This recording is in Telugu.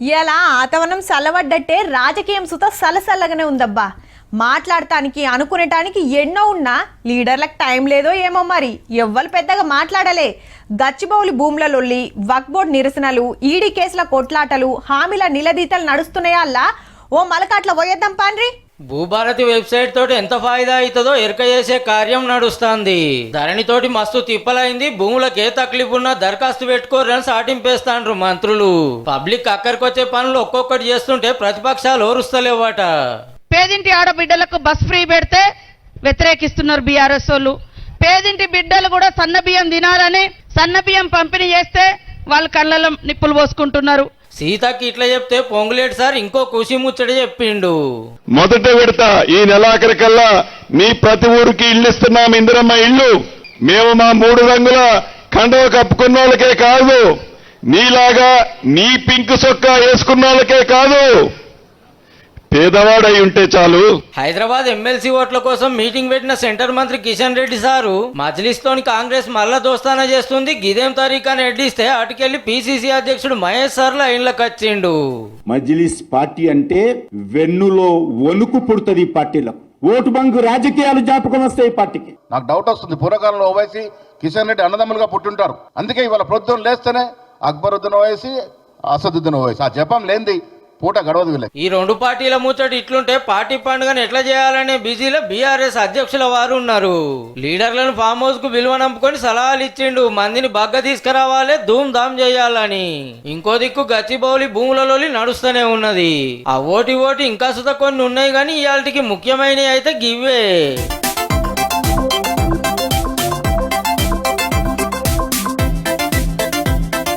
ఇలా ఆతవనం సలవడ్డట్టే రాజకీయం సుత సలసల్లగానే ఉందబ్బా. మాట్లాడటానికి అనుకునేటానికి ఎన్నో ఉన్నా లీడర్లకు టైం లేదో ఏమో మరి. ఎవ్వరు పెద్దగా మాట్లాడలే. గచ్చిబౌలి భూముల లొల్లి, వక్ఫ్ బోర్డు నిరసనలు, ఈడీ కేసుల కొట్లాటలు, హామీల నిలదీతలు నడుస్తున్నాయల్లా. ఓ మలకాట్ల పోయేద్దాం పాండ్రి. భూభారతి వెబ్సైట్ తోటి ఎంత ఫాయిదా అవుతుందో ఎరక చేసే కార్యం నడుస్తుంది. ధరణితోటి మస్తు తిప్పలైంది. భూములకు ఏ తక్లీఫ్ ఉన్నా దరఖాస్తు పెట్టుకోరని సాటింపేస్తాండ్రు మంత్రులు. పబ్లిక్ అక్కడికొచ్చే పనులు ఒక్కొక్కటి చేస్తుంటే ప్రతిపక్షాలు ఓరుస్తలేవట. పేదింటి ఆడబిడ్డలకు బస్ ఫ్రీ పెడితే వ్యతిరేకిస్తున్నారు బీఆర్ఎస్ వాళ్ళు. పేదింటి బిడ్డలు కూడా సన్న బియ్యం తినాలని సన్న బియ్యం పంపిణీ చేస్తే వాళ్ళ కళ్ళలో నిప్పులు పోసుకుంటున్నారు. సీతకి ఇట్లా చెప్తే పొంగులేటి సార్ ఇంకో ఖుషి ముచ్చట చెప్పిండు. మొదట విడత ఈ నెలాఖరికల్లా మీ ప్రతి ఊరికి ఇల్లు ఇస్తున్నాం, ఇందిరమ్మ ఇల్లు. మేము మా 3 రంగుల కండవ కప్పుకున్న వాళ్ళకే కాదు, నీలాగా నీ పింక్ సొక్కా వేసుకున్న వాళ్ళకే కాదు, పేదవాడై ఉంటే చాలు. హైదరాబాద్ ఎమ్మెల్సీ ఓట్ల కోసం మీటింగ్ పెట్టిన సెంటర్ మంత్రి కిషన్ రెడ్డి సారు మజ్లిస్ తోని కాంగ్రెస్ మళ్ళా దోస్తానా చేస్తుంది, గిదేం తరీఖాని ఎడ్డిస్తే అటుకెళ్లి పిసిసి అధ్యక్షుడు మహేష్ సార్ లైన్లకు వచ్చిండు. మజ్లిస్ పార్టీ అంటే వెన్నులో వణుకు పుడుతుంది. ఈ పార్టీలో ఓటు బంకు రాజకీయాలు జ్ఞాపకం వస్తాయి ఈ పార్టీకి. నాకు డౌట్ వస్తుంది, పూర్వకాలంలో ఓవైసీ కిషన్ రెడ్డి అన్నదమ్ములుగా పుట్టుంటారు. అందుకే ఇవాళ ప్రొద్దున లేస్తేనే అక్బరుద్దీన్ ఓవైసీ, అసదుద్దీన్ ఓవైసీ, ఆ జపం లేనిది పూట గడవదు వీళ్ళకి. ఈ 2 పార్టీల ముచ్చట ఇట్లుంటే పార్టీ పండుగను ఎట్లా చేయాలనే బిజీలో బీఆర్ఎస్ అధ్యక్షుల వారు ఉన్నారు. లీడర్లను ఫామ్ హౌస్ కు విలువ నంపుకొని సలహాలు ఇచ్చిండు. మందిని బగ్గ తీసుకురావాలి, ధూమ్ ధామ్ చేయాలని. ఇంకో దిక్కు గచ్చిబౌలి భూములలో నడుస్తూనే ఉన్నది. ఆ ఓటి ఇంకా సుత కొన్ని ఉన్నాయి, కానీ ఇవాళకి ముఖ్యమైనవి అయితే గివ్వే.